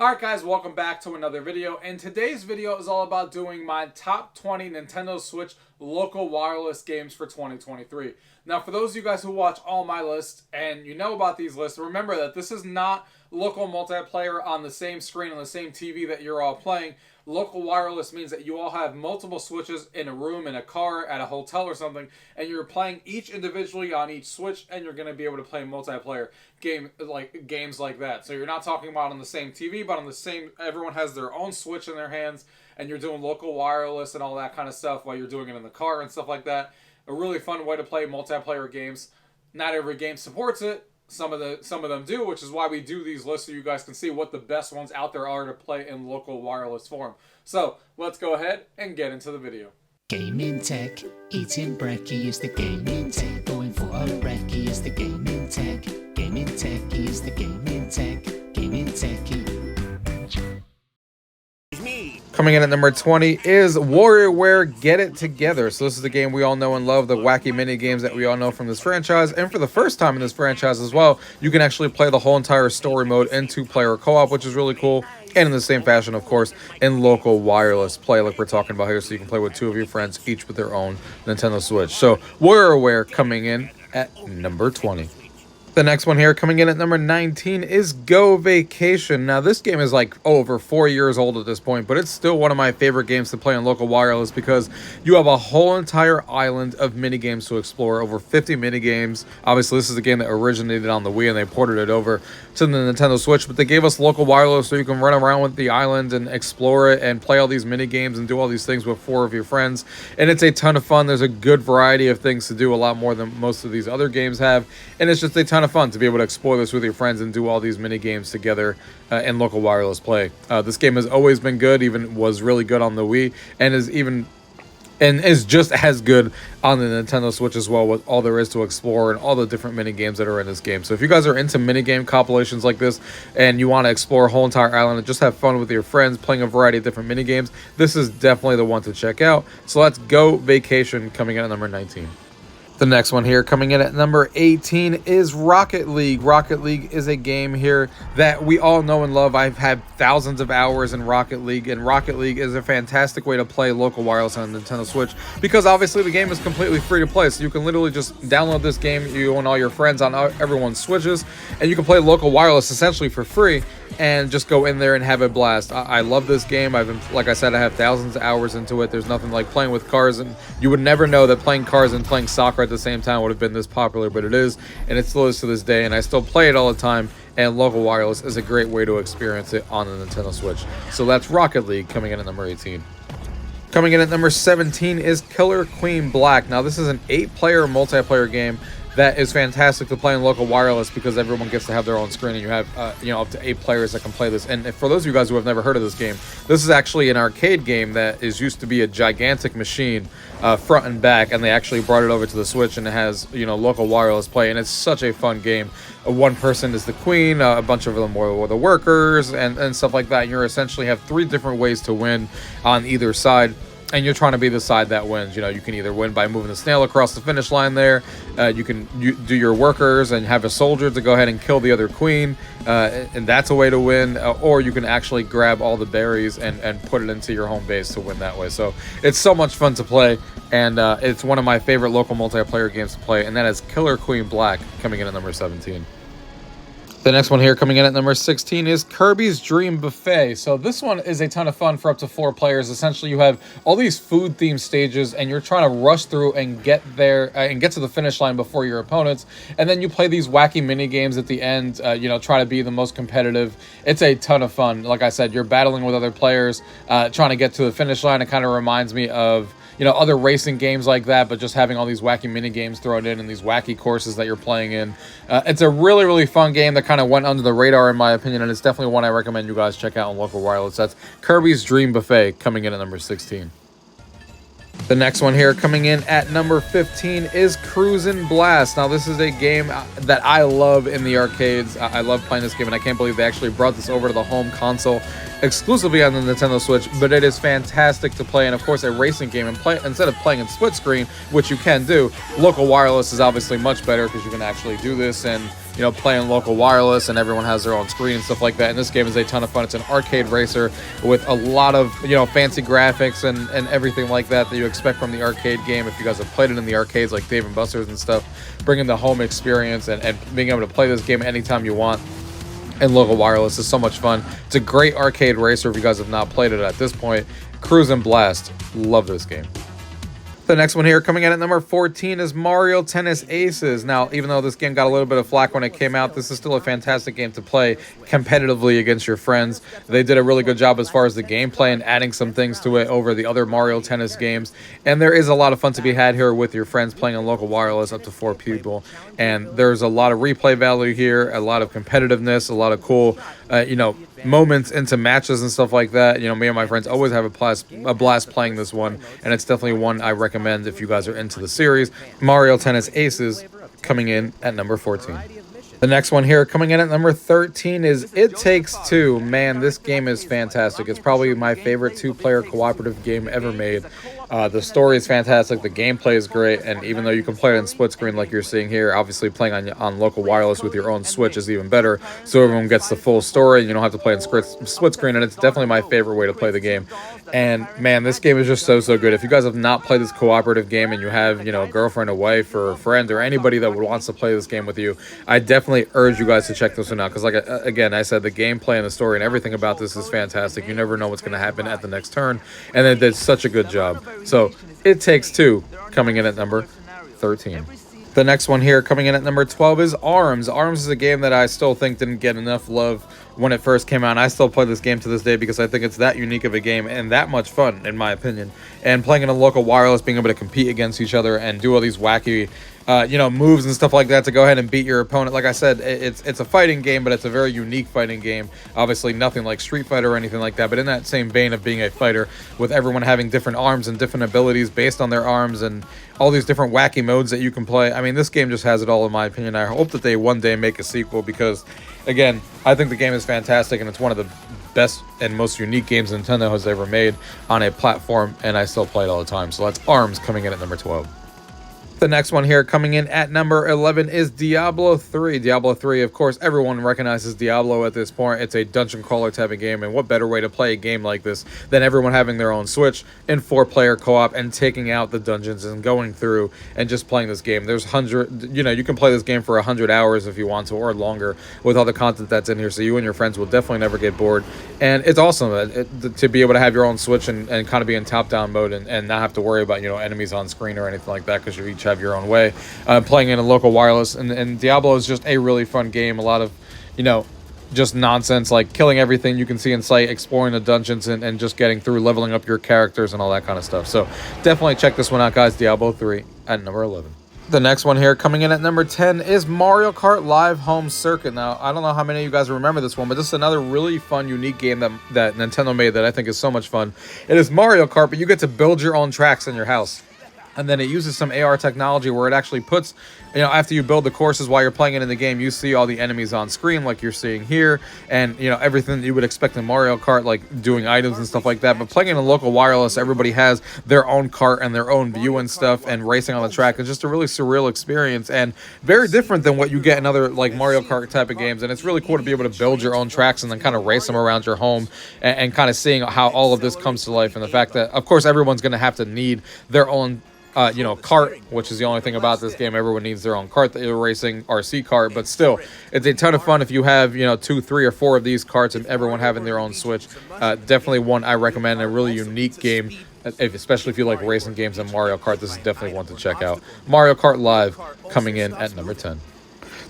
Alright guys, welcome back to another video, and today's video is all about doing my top 20 Nintendo Switch local wireless games for 2023. Now for those of you guys who watch all my lists and you know about these lists, remember that this is not local multiplayer on the same screen on the same TV that you're all playing. Local wireless means that you all have multiple Switches in a room, in a car, at a hotel or something, and you're playing each individually on each Switch, and you're going to be able to play multiplayer games like that. So you're not talking about on the same TV, but on the same, everyone has their own Switch in their hands, and you're doing local wireless and all that kind of stuff while you're doing it in the car and stuff like that. A really fun way to play multiplayer games. Not every game supports it. Some of them do, which is why we do these lists so you guys can see what the best ones out there are to play in local wireless form. So let's go ahead and get into the video. Gaming tech, eating brekkie is the gaming tech. Going for a recce is the gaming tech. Gaming tech is the gaming tech. Gaming techie. Coming in at number 20 is WarioWare Get It Together. So this is the game we all know and love, the wacky mini games that we all know from this franchise. And for the first time in this franchise as well, you can actually play the whole entire story mode in two-player co-op, which is really cool. And in the same fashion, of course, in local wireless play like we're talking about here. So you can play with two of your friends, each with their own Nintendo Switch. So WarioWare coming in at number 20. The next one here coming in at number 19 is Go Vacation. Now this game is like over 4 years old at this point, but it's still one of my favorite games to play on local wireless because you have a whole entire island of mini games to explore, over 50 mini games. Obviously this is a game that originated on the Wii and they ported it over to the Nintendo Switch, but they gave us local wireless so you can run around with the island and explore it and play all these mini games and do all these things with 4 of your friends. And it's a ton of fun. There's a good variety of things to do, a lot more than most of these other games have, and it's just a ton of fun to be able to explore this with your friends and do all these mini games together in local wireless play. This game has always been good, even was really good on the Wii, and is just as good on the Nintendo Switch as well, with all there is to explore and all the different mini games that are in this game. So if you guys are into mini game compilations like this and you want to explore a whole entire island and just have fun with your friends playing a variety of different mini games, this is definitely the one to check out. So let's Go Vacation coming in at number 19. The next one here coming in at number 18 is Rocket League. Rocket League is a game here that we all know and love. I've had thousands of hours in Rocket League, and Rocket League is a fantastic way to play local wireless on the Nintendo Switch because obviously the game is completely free to play. So you can literally just download this game, you and all your friends on everyone's Switches, and you can play local wireless essentially for free and just go in there and have a blast. I love this game. Like I said, I have thousands of hours into it. There's nothing like playing with cars, and you would never know that playing cars and playing soccer at the same time would have been this popular, but it is, and it still is to this day, and I still play it all the time, and local wireless is a great way to experience it on the Nintendo Switch. So that's Rocket League coming in at number 18. Coming in at number 17 is Killer Queen Black. Now this is an 8-player multiplayer game that is fantastic to play in local wireless because everyone gets to have their own screen, and you have up to 8 players that can play this. And for those of you guys who have never heard of this game, this is actually an arcade game that used to be a gigantic machine front and back, and they actually brought it over to the Switch, and it has local wireless play, and it's such a fun game. One person is the queen, a bunch of them were the workers, and stuff like that. And you essentially have 3 different ways to win on either side, and you're trying to be the side that wins. You can either win by moving the snail across the finish line there. You can do your workers and have a soldier to go ahead and kill the other queen, and that's a way to win. Or you can actually grab all the berries and put it into your home base to win that way. So it's so much fun to play, and it's one of my favorite local multiplayer games to play, and that is Killer Queen Black coming in at number 17. The next one here coming in at number 16 is Kirby's Dream Buffet. So this one is a ton of fun for up to 4 players. Essentially, you have all these food-themed stages, and you're trying to rush through and get there and get to the finish line before your opponents. And then you play these wacky mini games at the end. Try to be the most competitive. It's a ton of fun. Like I said, you're battling with other players, trying to get to the finish line. It kind of reminds me of other racing games like that, but just having all these wacky mini games thrown in and these wacky courses that you're playing in. It's a really, really fun game that kind of went under the radar in my opinion, and it's definitely one I recommend you guys check out on local wireless. That's Kirby's Dream Buffet coming in at number 16. The next one here coming in at number 15 is Cruisin Blast. Now this is a game that I love in the arcades. I love playing this game, and I can't believe they actually brought this over to the home console exclusively on the Nintendo Switch, but it is fantastic to play, and of course a racing game, and instead of playing in split screen, which you can do, local wireless is obviously much better because you can actually do this and playing local wireless and everyone has their own screen and stuff like that. And this game is a ton of fun. It's an arcade racer with a lot of, fancy graphics and everything like that you expect from the arcade game. If you guys have played it in the arcades like Dave & Buster's and stuff, bringing the home experience and being able to play this game anytime you want. And local wireless is so much fun. It's a great arcade racer if you guys have not played it at this point. Cruisin Blast. Love this game. The next one here coming in at number 14 is Mario Tennis Aces. Now, even though this game got a little bit of flack when it came out, this is still a fantastic game to play competitively against your friends. They did a really good job as far as the gameplay and adding some things to it over the other Mario Tennis games. And there is a lot of fun to be had here with your friends playing on local wireless up to 4 people. And there's a lot of replay value here, a lot of competitiveness, a lot of cool, moments into matches and stuff like that. Me and my friends always have a blast playing this one, and it's definitely one I recommend if you guys are into the series. Mario Tennis Aces coming in at number 14. The next one here coming in at number 13 is It Takes Two. Man, this game is fantastic. It's probably my favorite 2-player cooperative game ever made. The story is fantastic. The gameplay is great. And even though you can play it in split screen like you're seeing here, obviously playing on local wireless with your own Switch is even better. So everyone gets the full story. You don't have to play in split screen. And it's definitely my favorite way to play the game. And man, this game is just so good. If you guys have not played this cooperative game and you have, a girlfriend, a wife, or a friend, or anybody that wants to play this game with you, I definitely urge you guys to check this one out. Because again, I said the gameplay and the story and everything about this is fantastic. You never know what's going to happen at the next turn. And they did such a good job. So It Takes Two coming in at number 13. The next one here coming in at number 12 is ARMS. ARMS is a game that I still think didn't get enough love when it first came out. And I still play this game to this day because I think it's that unique of a game and that much fun, in my opinion. And playing in a local wireless, being able to compete against each other and do all these wacky moves and stuff like that to go ahead and beat your opponent. Like I said, it's a fighting game, but it's a very unique fighting game. Obviously nothing like Street Fighter or anything like that, but in that same vein of being a fighter, with everyone having different arms and different abilities based on their arms and all these different wacky modes that you can play. I mean, this game just has it all, in my opinion. I hope that they one day make a sequel because, again, I think the game is fantastic and it's one of the best and most unique games Nintendo has ever made on a platform, and I still play it all the time. So that's ARMS coming in at number 12. The next one here coming in at number 11 is Diablo 3. Diablo 3, of course, everyone recognizes Diablo at this point. It's a dungeon crawler type of game, and what better way to play a game like this than everyone having their own Switch in 4-player co-op and taking out the dungeons and going through and just playing this game. There's you can play this game for 100 hours if you want to, or longer, with all the content that's in here, so you and your friends will definitely never get bored. And it's awesome to be able to have your own Switch and kind of be in top-down mode and not have to worry about, enemies on screen or anything like that, because you each have your own way, playing in a local wireless. And Diablo is just a really fun game. A lot of just nonsense, like killing everything you can see in sight, exploring the dungeons, and just getting through, leveling up your characters and all that kind of stuff. So definitely check this one out, guys. Diablo 3 at number 11. The next one here coming in at number 10 is Mario Kart Live Home Circuit. Now, I don't know how many of you guys remember this one, but this is another really fun, unique game that Nintendo made that I think is so much fun. It is Mario Kart, but you get to build your own tracks in your house. And then it uses some AR technology where it actually puts, after you build the courses while you're playing it in the game, you see all the enemies on screen like you're seeing here. And, everything that you would expect in Mario Kart, like doing items and stuff like that. But playing in a local wireless, everybody has their own cart and their own view and stuff, and racing on the track. It's just a really surreal experience and very different than what you get in other like Mario Kart type of games. And it's really cool to be able to build your own tracks and then kind of race them around your home and kind of seeing how all of this comes to life. And the fact that, of course, everyone's going to have to need their own cart, which is the only thing about this game. Everyone needs their own cart that you're racing, RC cart, but still, it's a ton of fun if you have, 2, 3, or 4 of these carts and everyone having their own Switch. Definitely one I recommend, a really unique game, especially if you like racing games and Mario Kart. This is definitely one to check out. Mario Kart Live coming in at number 10.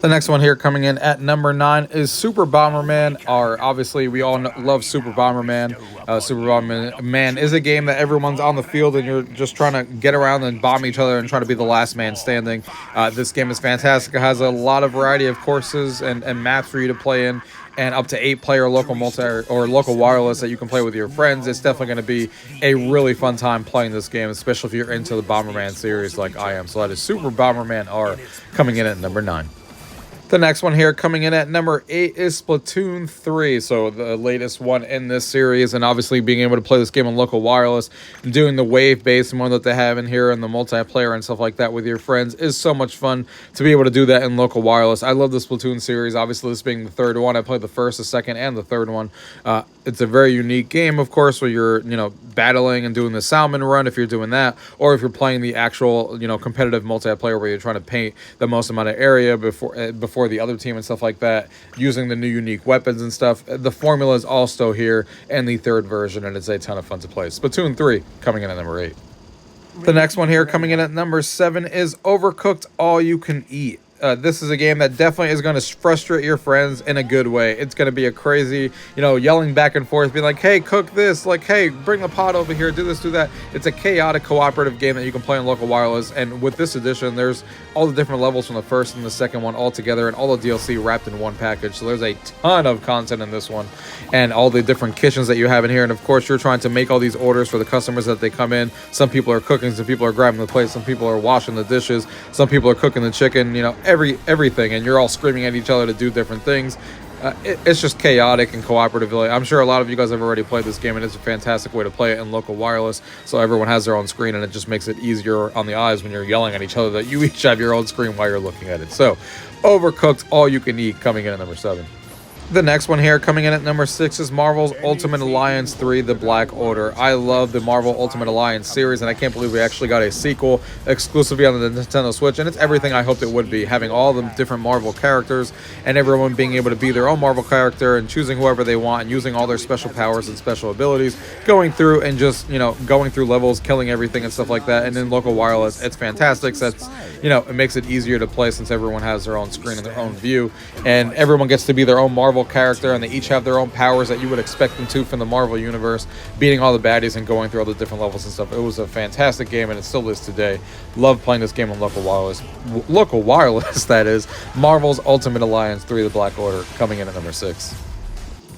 The next one here coming in at number 9 is Super Bomberman. Obviously, we all love Super Bomberman. Super Bomberman is a game that everyone's on the field and you're just trying to get around and bomb each other and try to be the last man standing. This game is fantastic. It has a lot of variety of courses and maps for you to play in, and up to 8-player local or local wireless that you can play with your friends. It's definitely going to be a really fun time playing this game, especially if you're into the Bomberman series like I am. So that is Super Bomberman R coming in at number 9. The next one here coming in at number 8 is Splatoon 3, so the latest one in this series, and obviously being able to play this game on local wireless and doing the wave-based mode that they have in here and the multiplayer and stuff like that with your friends is so much fun to be able to do that in local wireless. I love the Splatoon series, obviously this being the third one. I played the first, the second, and the third one. It's a very unique game, of course, where you're, battling and doing the salmon run if you're doing that, or if you're playing the actual, competitive multiplayer where you're trying to paint the most amount of area before the other team and stuff like that, using the new unique weapons and stuff. The formula is also here in the third version, and it's a ton of fun to play. Splatoon 3 coming in at number 8. The next one here coming in at number 7 is Overcooked All You Can Eat. This is a game that definitely is going to frustrate your friends in a good way. It's going to be a crazy, yelling back and forth, being like, hey, cook this, like, hey, bring the pot over here, do this, do that. It's a chaotic cooperative game that you can play on local wireless, and with this edition, there's all the different levels from the first and the second one all together, and all the DLC wrapped in one package. So there's a ton of content in this one, and all the different kitchens that you have in here, and of course, you're trying to make all these orders for the customers that they come in. Some people are cooking, some people are grabbing the plate, some people are washing the dishes, some people are cooking the chicken, everything, and you're all screaming at each other to do different things. It's just chaotic and cooperatively. I'm sure a lot of you guys have already played this game, and it's a fantastic way to play it in local wireless, so everyone has their own screen, and it just makes it easier on the eyes when you're yelling at each other that you each have your own screen while you're looking at it. So Overcooked All You Can Eat coming in at number 7. The next one here coming in at number 6 is Marvel's Ultimate Alliance 3, The Black Order. I love the Marvel Ultimate Alliance series, and I can't believe we actually got a sequel exclusively on the Nintendo Switch, and it's everything I hoped it would be, having all the different Marvel characters and everyone being able to be their own Marvel character and choosing whoever they want and using all their special powers and special abilities, going through and just, going through levels, killing everything and stuff like that. And in local wireless, it's fantastic. So that's, it makes it easier to play since everyone has their own screen and their own view, and everyone gets to be their own Marvel character, and they each have their own powers that you would expect them to from the Marvel universe, beating all the baddies and going through all the different levels and stuff. It was a fantastic game, and it still is today. Love playing this game on local wireless, that is. Marvel's Ultimate Alliance 3, The Black Order, coming in at number 6.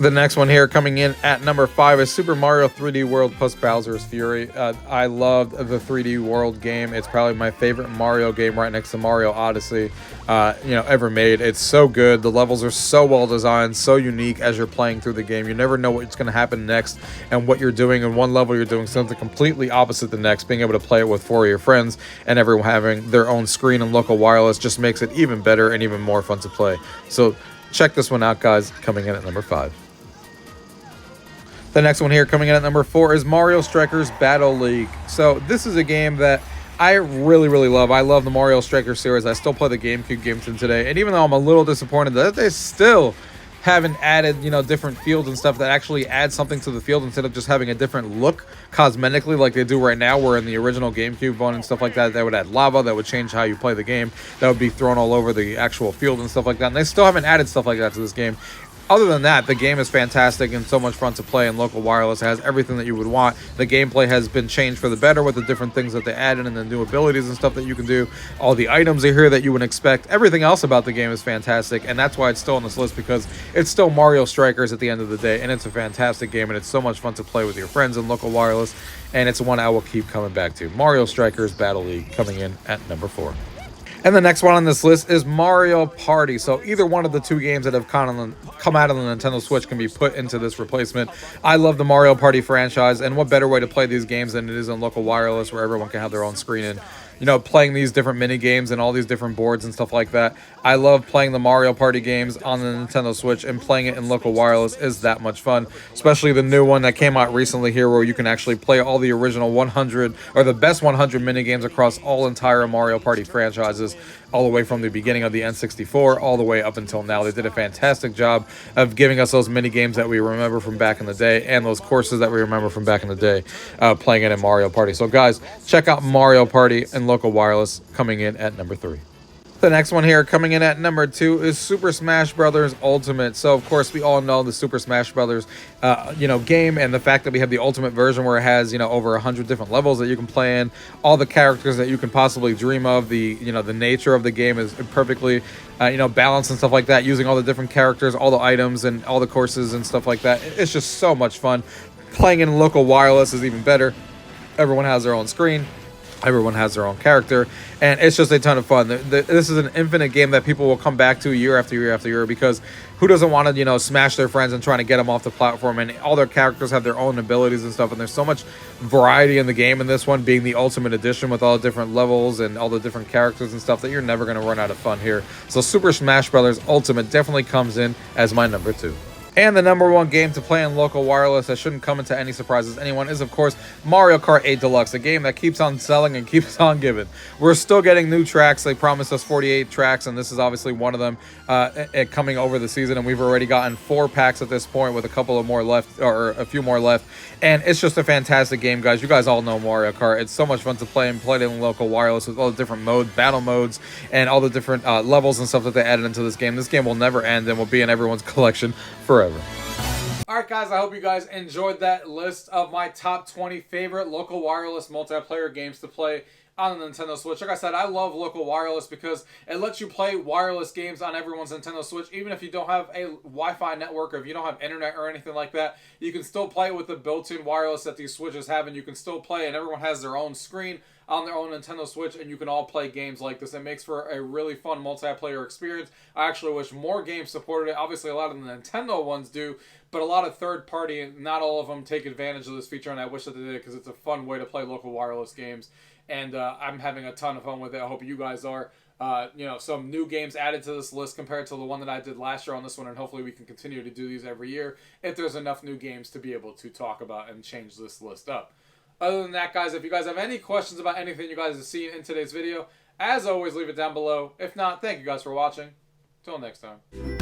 The next one here coming in at number 5 is Super Mario 3D World plus Bowser's Fury. I loved the 3D World game. It's probably my favorite Mario game, right next to Mario Odyssey, ever made. It's so good. The levels are so well designed, so unique as you're playing through the game. You never know what's going to happen next, and what you're doing in one level, you're doing something completely opposite the next. Being able to play it with 4 of your friends and everyone having their own screen and local wireless just makes it even better and even more fun to play. So check this one out, guys, coming in at number 5. The next one here coming in at number 4 is Mario Strikers Battle League. So this is a game that I really, really love. I love the Mario Strikers series. I still play the GameCube games in today. And even though I'm a little disappointed that they still haven't added, different fields and stuff that actually add something to the field instead of just having a different look cosmetically like they do right now, where in the original GameCube one and stuff like that, they would add lava that would change how you play the game. That would be thrown all over the actual field and stuff like that. And they still haven't added stuff like that to this game. Other than that, the game is fantastic and so much fun to play in local wireless. It has everything that you would want. The gameplay has been changed for the better with the different things that they added and the new abilities and stuff that you can do. All the items are here that you would expect. Everything else about the game is fantastic, and that's why it's still on this list, because it's still Mario Strikers at the end of the day, and it's a fantastic game, and it's so much fun to play with your friends in local wireless, and it's one I will keep coming back to. Mario Strikers Battle League coming in at number 4. And the next one on this list is Mario Party. So either one of the two games that have come out on the Nintendo Switch can be put into this replacement. I love the Mario Party franchise, and what better way to play these games than it is on local wireless, where everyone can have their own screen and playing these different mini games and all these different boards and stuff like that. I love playing the Mario Party games on the Nintendo Switch, and playing it in local wireless is that much fun, especially the new one that came out recently here, where you can actually play all the original 100 or the best 100 mini games across all entire Mario Party franchises, all the way from the beginning of the N64 all the way up until now. They did a fantastic job of giving us those mini games that we remember from back in the day, and those courses that we remember from back in the day, playing it in Mario Party. So guys, check out Mario Party and local wireless, coming in at number 3. The next one here coming in at number 2 is Super Smash Bros. Ultimate. So of course we all know the Super Smash Bros. Game, and the fact that we have the Ultimate version where it has over 100 different levels that you can play in, all the characters that you can possibly dream of. The the nature of the game is perfectly balanced and stuff like that, using all the different characters, all the items, and all the courses and stuff like that. It's just so much fun. Playing in local wireless is even better. Everyone has their own screen. Everyone has their own character, and it's just a ton of fun. This is an infinite game that people will come back to year after year after year, because who doesn't want to, smash their friends and trying to get them off the platform? And all their characters have their own abilities and stuff, and there's so much variety in the game, in this one being the ultimate edition with all the different levels and all the different characters and stuff, that you're never going to run out of fun here. So Super Smash Bros. Ultimate definitely comes in as my number 2. And the number 1 game to play in local wireless, that shouldn't come into any surprises anyone, is of course Mario Kart 8 Deluxe, a game that keeps on selling and keeps on giving. We're still getting new tracks. They promised us 48 tracks, and this is obviously one of them coming over the season, and we've already gotten 4 packs at this point, with a couple of more left, or a few more left. And it's just a fantastic game, guys. You guys all know Mario Kart. It's so much fun to play, and play it in local wireless with all the different battle modes, and all the different levels and stuff that they added into this game. This game will never end and will be in everyone's collection forever. Alright guys, I hope you guys enjoyed that list of my top 20 favorite local wireless multiplayer games to play on the Nintendo Switch. Like I said, I love local wireless because it lets you play wireless games on everyone's Nintendo Switch. Even if you don't have a Wi-Fi network, or if you don't have internet or anything like that, you can still play with the built-in wireless that these Switches have, and you can still play, and everyone has their own screen on their own Nintendo Switch, and you can all play games like this. It makes for a really fun multiplayer experience. I actually wish more games supported it. Obviously, a lot of the Nintendo ones do, but a lot of third-party, not all of them take advantage of this feature, and I wish that they did, because it's a fun way to play local wireless games. And I'm having a ton of fun with it. I hope you guys are. Some new games added to this list compared to the one that I did last year on this one, and hopefully we can continue to do these every year if there's enough new games to be able to talk about and change this list up. Other than that, guys, if you guys have any questions about anything you guys have seen in today's video, as always, leave it down below. If not, thank you guys for watching. Till next time.